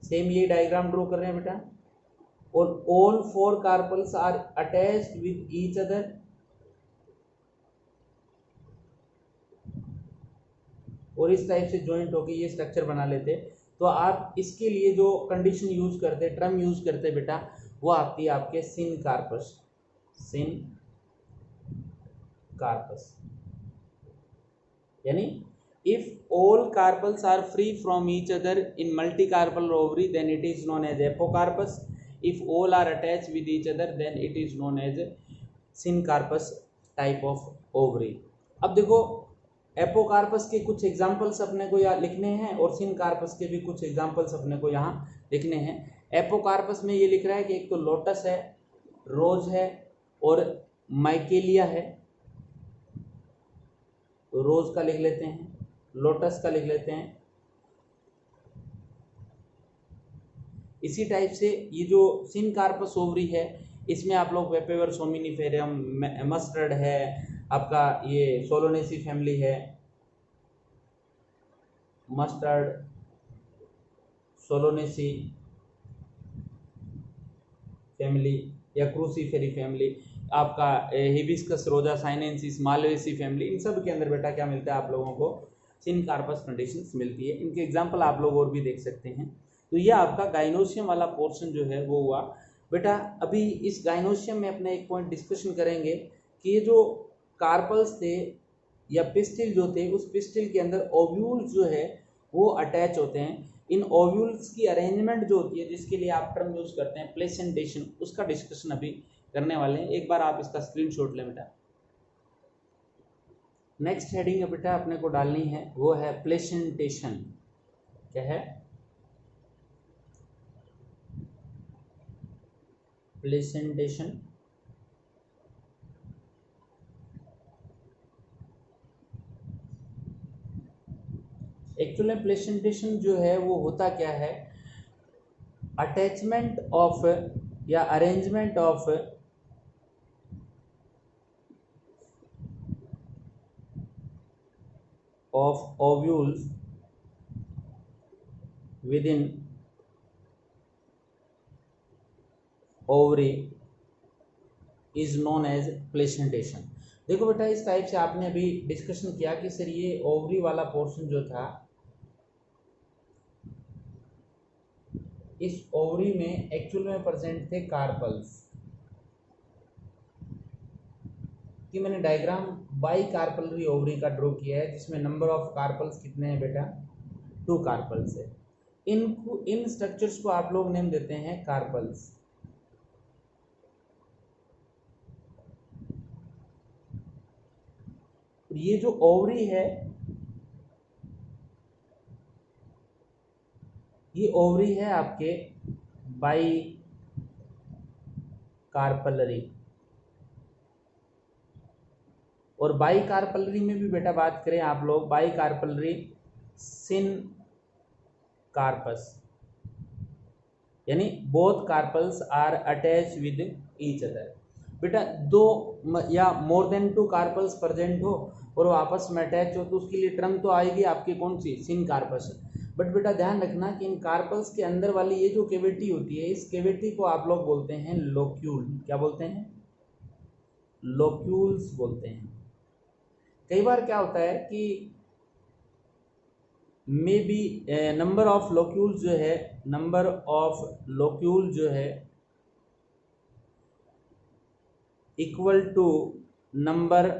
S1: सेम ये डायग्राम ड्रॉ कर रहे हैं बेटा, और all 4 carpels are attached with each other, और इस टाइप से जॉइंट होके ये स्ट्रक्चर बना लेते, तो आप इसके लिए जो कंडीशन यूज करते, टर्म यूज करते बेटा, वो आती है आपके सिन कार्पस। सिन कार्पस यानी if all carpels are free from each other in multi carpel ovary then it is known as apocarpous. If all are attached with each other then it is known as syncarpous type of ovary. अब देखो apocarpous के कुछ examples अपने को यहाँ लिखने हैं, और सिन कार्पस के भी कुछ एग्जाम्पल्स अपने को यहाँ लिखने हैं। एपोकार्पस में ये लिख रहा है कि एक तो लोटस है, रोज है और माइकेलिया है। तो रोज का लिख लेते हैं, लोटस का लिख लेते हैं। इसी टाइप से ये जो सिन कार्पस ओवरी है, इसमें आप लोग वेपेवर सोमिनिफेरम, मस्टर्ड है, आपका ये सोलोनेसी फैमिली है, मस्टर्ड, सोलोनेसी फैमिली या क्रूसीफेरी फैमिली, आपका हिबिस्कस रोजा साइनेंसिस, मालवेसी फैमिली, इन सब के अंदर बेटा क्या मिलता है आप लोगों को? सिन कार्पस कंडीशंस मिलती है। इनके एग्जांपल आप लोग और भी देख सकते हैं। तो ये आपका गाइनोसियम वाला पोर्शन जो है वो हुआ बेटा। अभी इस गाइनोसियम में अपने एक पॉइंट डिस्कशन करेंगे कि ये जो कार्पल्स थे या पिस्टिल जो थे, उस पिस्टिल के अंदर ओव्यूल्स जो है वो अटैच होते हैं। इन ओव्यूल्स की अरेंजमेंट जो होती है, जिसके लिए आप टर्म यूज करते हैं प्लेसेंटेशन, उसका डिस्कशन अभी करने वाले हैं। एक बार आप इसका स्क्रीनशॉट लें बेटा। नेक्स्ट हेडिंग बेटा अपने को डालनी है, वो है प्लेसेंटेशन। क्या है? प्लेसेंटेशन। एक्चुअली प्लेसेंटेशन जो है वो होता क्या है? अटैचमेंट ऑफ या arrangement of ovules within ovary is known as placentation. देखो बेटा, इस टाइप से आपने अभी डिस्कशन किया कि सर ये ओवरी वाला पोर्शन जो था, इस ओवरी में एक्चुअल में प्रेजेंट थे कार्पल्स। कि मैंने डायग्राम बाई कार्पलरी ओवरी का ड्रॉ किया है, जिसमें नंबर ऑफ कार्पल्स कितने हैं बेटा? 2 कार्पल्स है। इन स्ट्रक्चर्स को आप लोग नेम देते हैं कार्पल्स। ये जो ओवरी है, ये ओवरी है आपके बाई कार्पलरी। और बाई कार्पलरी में भी बेटा बात करें आप लोग, बाई कार्पलरी सिन कार्पस, यानी both carpels are attach with each other. बेटा 2 या मोर देन 2 कार्पल्स प्रेजेंट हो और वो आपस में अटैच हो, तो उसके लिए टर्म तो आएगी आपकी कौन सी? सिन कार्पस। बट बेटा ध्यान रखना कि इन कार्पल्स के अंदर वाली ये जो कैविटी होती है, इस कैविटी को आप लोग बोलते हैं लोक्यूल। क्या बोलते हैं? लोक्यूल्स बोलते हैं। कई बार क्या होता है कि may be number of locules जो है, नंबर ऑफ लोक्यूल जो है equal to number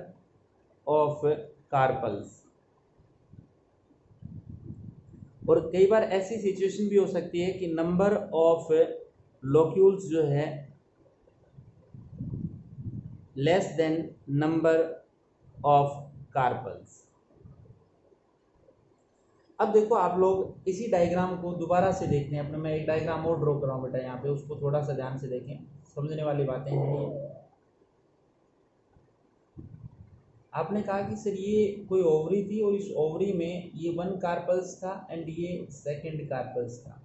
S1: of carpels. और कई बार ऐसी सिचुएशन भी हो सकती है कि नंबर ऑफ लोक्यूल्स जो है less than number of carpels. अब देखो आप लोग इसी डायग्राम को दोबारा से देखते हैं अपने, मैं एक डायग्राम और ड्रॉ कर रहा हूं बेटा यहाँ पे, उसको थोड़ा सा ध्यान से देखें, समझने वाली बातें हैं ये। आपने कहा कि सर ये कोई ओवरी थी और इस ओवरी में ये 1 कार्पल्स था एंड ये 2nd कार्पल्स था,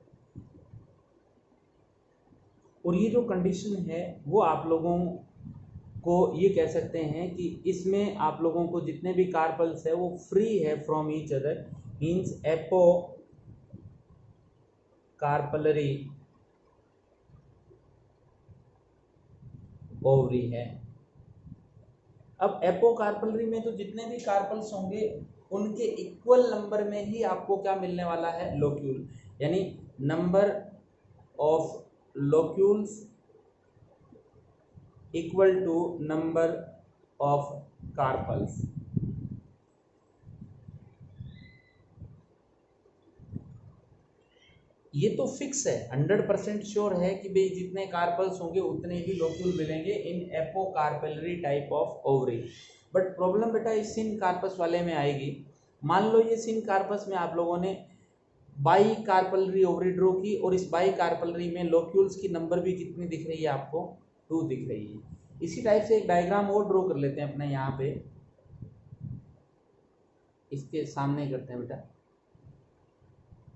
S1: और ये जो कंडीशन है वो आप लोगों को ये कह सकते हैं कि इसमें आप लोगों को जितने भी कार्पल्स है वो फ्री है from each other, means apo carpellary ovary है। अब एपोकार्पलरी में तो जितने भी कार्पल्स होंगे उनके इक्वल नंबर में ही आपको क्या मिलने वाला है? लोक्यूल, यानी number of locules equal to number of carpels. ये तो फिक्स है, 100% श्योर है कि भाई जितने कार्पल्स होंगे उतने ही लोक्यूल मिलेंगे in apocarpellary type of ovary. But problem बेटा इस सिन कार्पस वाले में आएगी। मान लो ये सिन कार्पस में आप लोगों ने बाई कार्पलरी ओवरी ड्रॉ की और इस बाई कार्पलरी में लोक्यूल्स की नंबर भी कितनी दिख रही है आपको? 2 दिख रही है। इसी टाइप से एक डायग्राम और ड्रॉ कर लेते हैं अपने यहाँ पे, इसके सामने करते हैं बेटा।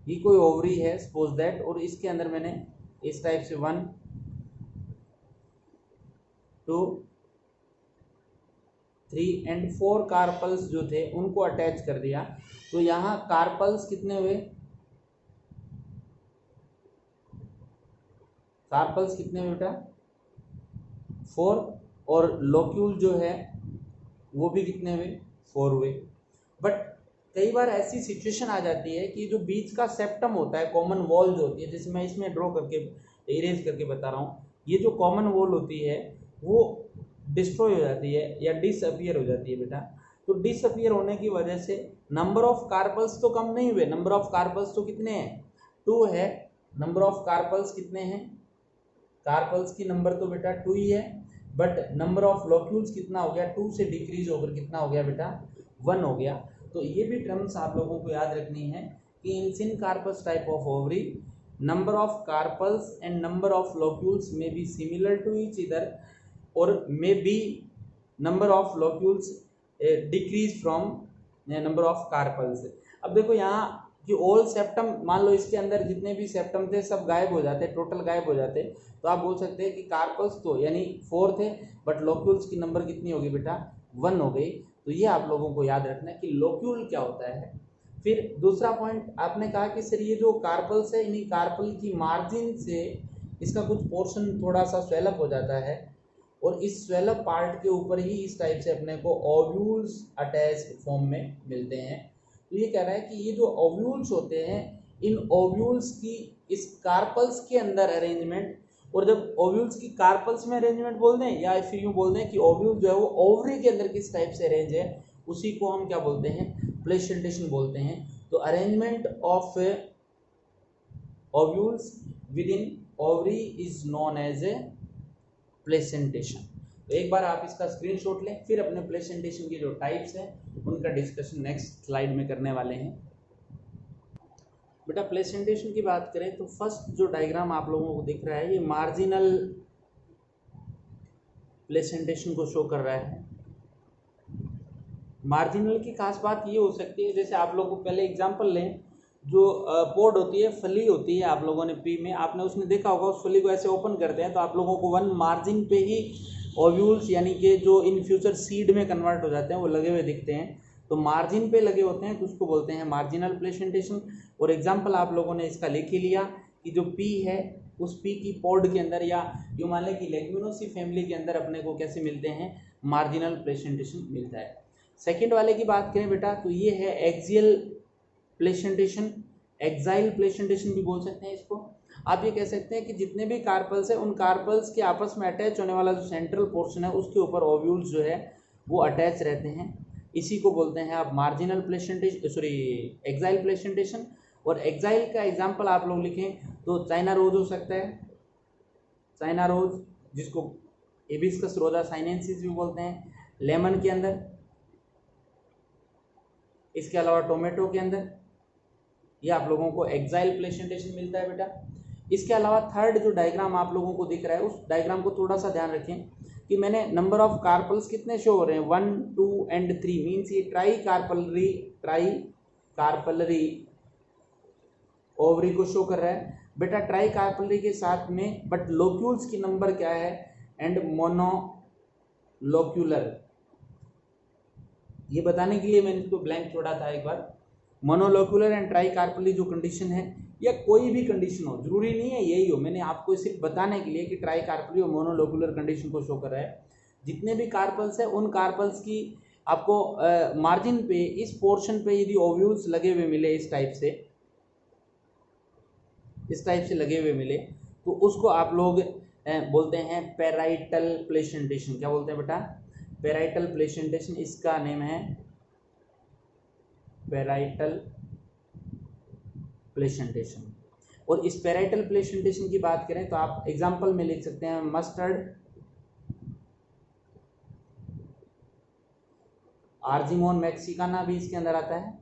S1: ये कोई ओवरी है सपोज दैट, और इसके अंदर मैंने इस टाइप से 1 2 3 एंड 4 कार्पल्स जो थे उनको अटैच कर दिया। तो यहाँ कार्पल्स कितने हुए? कार्पल्स कितने हुए बेटा? 4, और लोक्यूल जो है वो भी कितने हुए? 4 हुए। बट कई बार ऐसी सिचुएशन आ जाती है कि जो बीच का सेप्टम होता है, कॉमन वॉल जो होती है, जैसे मैं इसमें ड्रॉ करके इरेज करके बता रहा हूँ, ये जो कॉमन वॉल होती है वो डिस्ट्रॉय हो जाती है या डिसअपियर हो जाती है बेटा। तो डिसअपियर होने की वजह से नंबर ऑफ कार्पल्स तो कम नहीं हुए, नंबर ऑफ कार्पल्स तो कितने हैं? 2 है। नंबर ऑफ कार्पल्स कितने हैं? कार्पल्स की नंबर तो बेटा 2 ही है, बट नंबर ऑफ लोक्यूल्स कितना हो गया? 2 से डिक्रीज होकर कितना हो गया बेटा? 1 हो गया। तो ये भी टर्म्स आप लोगों को याद रखनी है कि in syncarpous type of ovary number of carpels and number of locules में be similar to each other और may be number of locules decrease from number of carpels. अब देखो यहाँ कि ऑल सेप्टम, मान लो इसके अंदर जितने भी सेप्टम थे सब गायब हो जाते, टोटल गायब हो जाते, तो आप बोल सकते हैं कि कार्पल्स तो यानी 4 थे बट लोक्यूल्स की नंबर कितनी होगी बेटा? 1 हो गई। तो ये आप लोगों को याद रखना है कि लोक्यूल क्या होता है। फिर दूसरा पॉइंट आपने कहा कि सर ये जो कार्पल्स है, इन्हीं कार्पल की मार्जिन से इसका कुछ पोर्शन थोड़ा सा स्वेलअप हो जाता है और इस स्वेलअप पार्ट के ऊपर ही इस टाइप से अपने को ओव्यूल्स अटैच फॉर्म में मिलते हैं। तो ये कह रहा है कि ये जो ओव्यूल्स होते हैं, इन ओव्यूल्स की इस कार्पल्स के अंदर अरेंजमेंट, और जब ओव्यूल्स की कार्पल्स में अरेंजमेंट बोल दें या फिर यूँ बोल दें कि ओव्यूल जो है वो ओवरी के अंदर किस टाइप से अरेंज है, उसी को हम क्या बोलते हैं? प्लेसेंटेशन बोलते हैं। तो arrangement of ovules within ovary is known as a placentation. तो एक बार आप इसका स्क्रीनशॉट लें, फिर अपने प्लेसेंटेशन की जो टाइप्स हैं उनका डिस्कशन नेक्स्ट स्लाइड में करने वाले हैं। बेटा प्लेसेंटेशन की बात करें तो फर्स्ट जो डायग्राम आप लोगों को दिख रहा है ये मार्जिनल प्लेसेंटेशन को शो कर रहा है। मार्जिनल की खास बात ये हो सकती है, जैसे आप लोगों को पहले एग्जांपल लें, जो पोड होती है, फली होती है, आप लोगों ने पी में आपने उसने देखा होगा, उस फली को ऐसे ओपन करते हैं तो आप लोगों को 1 मार्जिन पे ही ओव्यूल्स यानी कि जो इन फ्यूचर सीड में कन्वर्ट हो जाते हैं वो लगे हुए दिखते हैं। तो मार्जिन पे लगे होते हैं तो उसको बोलते हैं मार्जिनल प्लेसेंटेशन। और एग्जाम्पल आप लोगों ने इसका लिख ही लिया कि जो पी है उस पी की पॉड के अंदर या यूं मान लें कि लेग्यूमिनोसी फैमिली के अंदर अपने को कैसे मिलते हैं, मार्जिनल प्लेसेंटेशन मिलता है। सेकेंड वाले की बात करें बेटा तो ये है एक्सियल प्लेसेंटेशन, एक्साइल प्लेसेंटेशन भी बोल सकते हैं इसको। आप ये कह सकते हैं कि जितने भी कार्पल्स है उन कार्पल्स के आपस में अटैच होने वाला जो सेंट्रल पोर्शन है उसके ऊपर ओव्यूल्स जो है वो अटैच रहते हैं, इसी को बोलते हैं आप marginal placentation, sorry exile placentation. और एक्साइल का एग्जांपल आप लोग लिखें तो चाइना रोज हो सकता है, चाइना रोज जिसको हिबिस्कस रोजा साइनेंसिस भी बोलते हैं, लेमन के अंदर, इसके अलावा टोमेटो के अंदर, ये आप लोगों को एक्साइल प्लेसेंटेशन मिलता है बेटा। इसके अलावा थर्ड जो डायग्राम आप लोगों को दिख रहा है उस डायग्राम को थोड़ा सा ध्यान रखें कि मैंने नंबर ऑफ कार्पल्स कितने शो हो रहे हैं, 1 2 एंड 3, मीन्स ये ट्राई कार्पलरी ओवरी को शो कर रहा है बेटा। ट्राई कार्पलरी के साथ में बट लोक्यूल्स की नंबर क्या है, एंड मोनोलोक्यूलर, ये बताने के लिए मैंने इसको ब्लैंक छोड़ा था एक बार। मोनोलोक्यूलर एंड ट्राई कार्पलरी जो कंडीशन है या कोई भी कंडीशन हो, जरूरी नहीं है यही हो, मैंने आपको सिर्फ बताने के लिए कि ट्राई कार्पलरी और मोनोलोक्यूलर कंडीशन को शो कर रहा है। जितने भी कार्पल्स है उन कार्पल्स की आपको मार्जिन पे इस पोर्शन पे यदि ओव्यूल्स लगे हुए मिले इस टाइप से लगे हुए मिले तो उसको आप लोग बोलते हैं पेराइटल प्लेसेंटेशन। क्या बोलते हैं बेटा, पेराइटल प्लेसेंटेशन, इसका नेम है पेराइटल प्लेसेंटेशन। और इस पेराइटल प्लेसेंटेशन की बात करें तो आप एग्जांपल में लिख सकते हैं मस्टर्ड, आर्जिमोन मैक्सिकाना भी इसके अंदर आता है।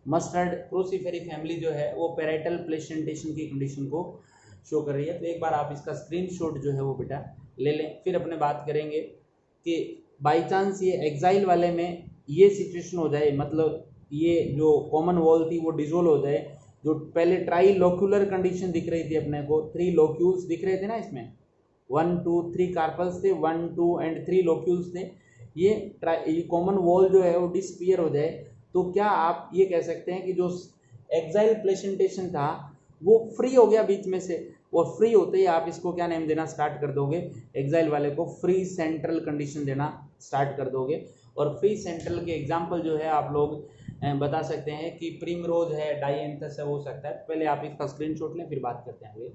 S1: मस्टर्ड क्रोसीफेरी फैमिली जो है वो पेराइटल प्लेसेंटेशन की कंडीशन को शो कर रही है। तो एक बार आप इसका स्क्रीनशॉट जो है वो बेटा ले लें, फिर अपने बात करेंगे कि बाई चांस ये एक्साइल वाले में ये सिचुएशन हो जाए, मतलब ये जो कॉमन वॉल थी वो डिसोल्व हो जाए, जो पहले ट्राई लोक्यूलर कंडीशन दिख रही थी अपने को, 3 लोक्यूल्स दिख रहे थे ना इसमें, 1 2 3 कार्पल्स थे, 1 2 एंड 3 लोक्यूल्स थे, ये कॉमन वॉल जो है वो डिसपियर हो जाए तो क्या आप ये कह सकते हैं कि जो एक्साइल प्लेसेंटेशन था वो फ्री हो गया बीच में से, और फ्री होते ही आप इसको क्या नेम देना स्टार्ट कर दोगे, एक्साइल वाले को फ्री सेंट्रल कंडीशन देना स्टार्ट कर दोगे। और फ्री सेंट्रल के एग्जांपल जो है आप लोग बता सकते हैं कि प्रिमरोज है, डाइएंथस है, हो सकता है। पहले आप इसका स्क्रीनशॉट लें फिर बात करते हैं।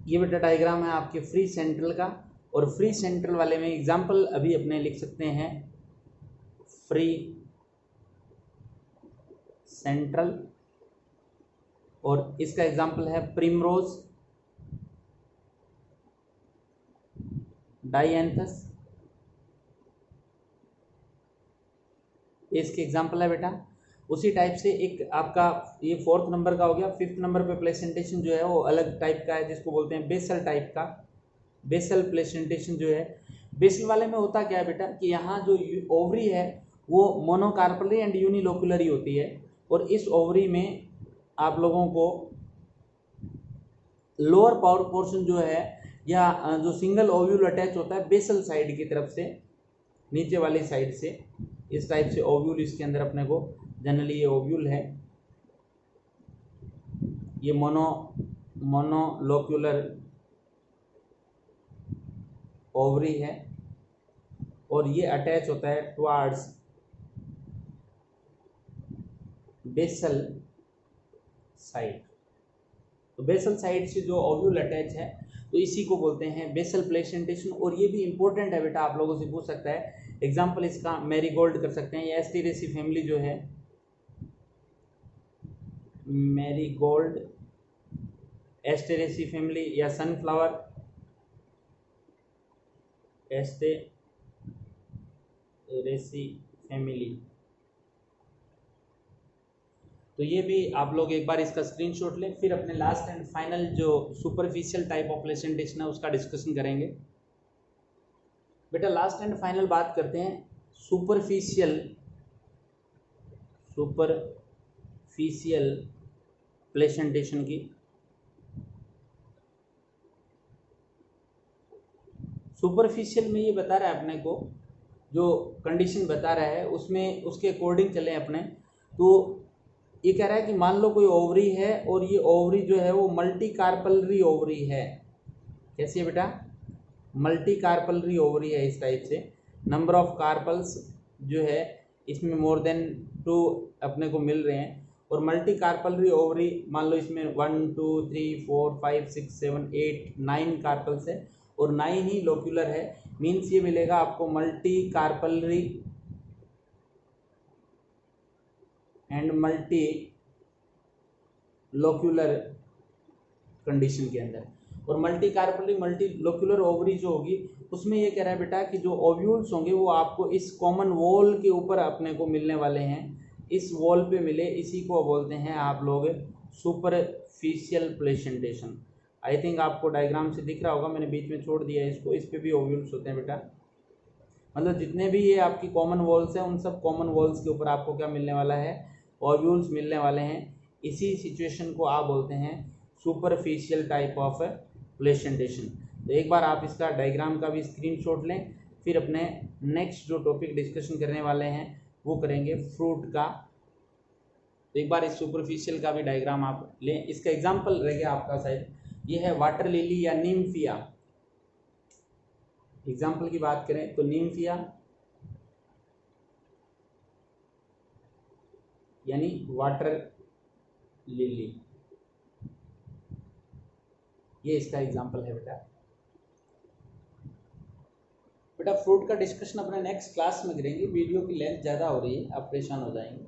S1: ये बेटा डायग्राम है आपके फ्री सेंट्रल का, और फ्री सेंट्रल वाले में एग्जांपल अभी अपने लिख सकते हैं फ्री सेंट्रल, और इसका एग्जांपल है प्रिमरोज, डाइएंथस, इसके एग्जांपल है बेटा। उसी टाइप से एक आपका ये 4th नंबर का हो गया। 5th नंबर पे प्लेसेंटेशन जो है वो अलग टाइप का है जिसको बोलते हैं बेसल टाइप का, बेसल प्लेसेंटेशन जो है। बेसल वाले में होता क्या है बेटा कि यहाँ जो ओवरी है वो मोनोकार्पलरी एंड यूनिलोक्यूलरी होती है, और इस ओवरी में आप लोगों को लोअर पावर पोर्शन जो है या जो सिंगल ओव्यूल अटैच होता है बेसल साइड की तरफ से, नीचे वाली साइड से, इस टाइप से ओव्यूल इसके अंदर अपने को जनरली ये ओव्यूल है, ये मोनोलोक्यूलर ओवरी है, और ये अटैच होता है टुवार्ड्स बेसल साइड। तो बेसल साइड से जो ओव्यूल अटैच है तो इसी को बोलते हैं बेसल प्लेसेंटेशन। और ये भी इंपॉर्टेंट है बेटा, आप लोगों से पूछ सकता है एग्जांपल इसका मैरीगोल्ड कर सकते हैं, ये एस्टेरेसी फैमिली जो है, मैरीगोल्ड, एस्टेरेसी फैमिली, या सनफ्लावर, एस्टेरेसी फैमिली। तो ये भी आप लोग एक बार इसका स्क्रीनशॉट लें, फिर अपने लास्ट एंड फाइनल जो सुपरफिशियल टाइप ऑफ प्लेसेंटेशन है उसका डिस्कशन करेंगे। बेटा लास्ट एंड फाइनल बात करते हैं सुपरफिशियल प्लेसेंटेशन की। सुपरफिशियल में ये बता रहा है अपने को जो कंडीशन बता रहा है उसमें उसके अकॉर्डिंग चलें अपने। तो ये कह रहा है कि मान लो कोई ओवरी है और ये ओवरी जो है वो मल्टी कार्पलरी ओवरी है। कैसी है बेटा? मल्टी कार्पलरी ओवरी है इस टाइप से। नंबर ऑफ कार्पल्स जो है इसमें मोर देन 2 अपने को मिल रहे हैं। और मल्टी कार्पलरी ओवरी मान लो इसमें 1 2 3 4 5 6 7 8 9 कार्पल्स है और 9 ही लोक्यूलर है। मीन्स ये मिलेगा आपको multi carpellary and multi locular condition के अंदर। और multi carpellary multi locular ovary जो होगी उसमें ये कह रहा है बेटा कि जो ओव्यूल्स होंगे वो आपको इस कॉमन वॉल के ऊपर अपने को मिलने वाले हैं। इस वॉल पे मिले, इसी को बोलते हैं आप लोग सुपरफिशियल प्लेसेंटेशन। आई थिंक आपको डायग्राम से दिख रहा होगा, मैंने बीच में छोड़ दिया है इसको। इस पे भी ओव्यूल्स होते हैं बेटा। मतलब जितने भी ये आपकी कॉमन वॉल्स हैं उन सब कॉमन वॉल्स के ऊपर आपको क्या मिलने वाला है? ओव्यूल्स मिलने वाले हैं। इसी सिचुएशन को आप बोलते हैं सुपरफिशियल टाइप ऑफ प्लेसेंटेशन। तो एक बार आप इसका डायग्राम का भी स्क्रीनशॉट लें, फिर अपने नेक्स्ट जो टॉपिक डिस्कशन करने वाले हैं वो करेंगे फ्रूट का। तो एक बार इस सुपरफिशियल का भी डायग्राम आप लें। इसका एग्जांपल रह गया आपका शायद, ये है वाटर लिली या निम्फिया। एग्जाम्पल की बात करें तो निम्फिया यानी वाटर लिली, ये इसका एग्जाम्पल है बेटा। बेटा फ्रूट का डिस्कशन अपने नेक्स्ट क्लास में करेंगे। वीडियो की लेंथ ज़्यादा हो रही है, आप परेशान हो जाएंगे।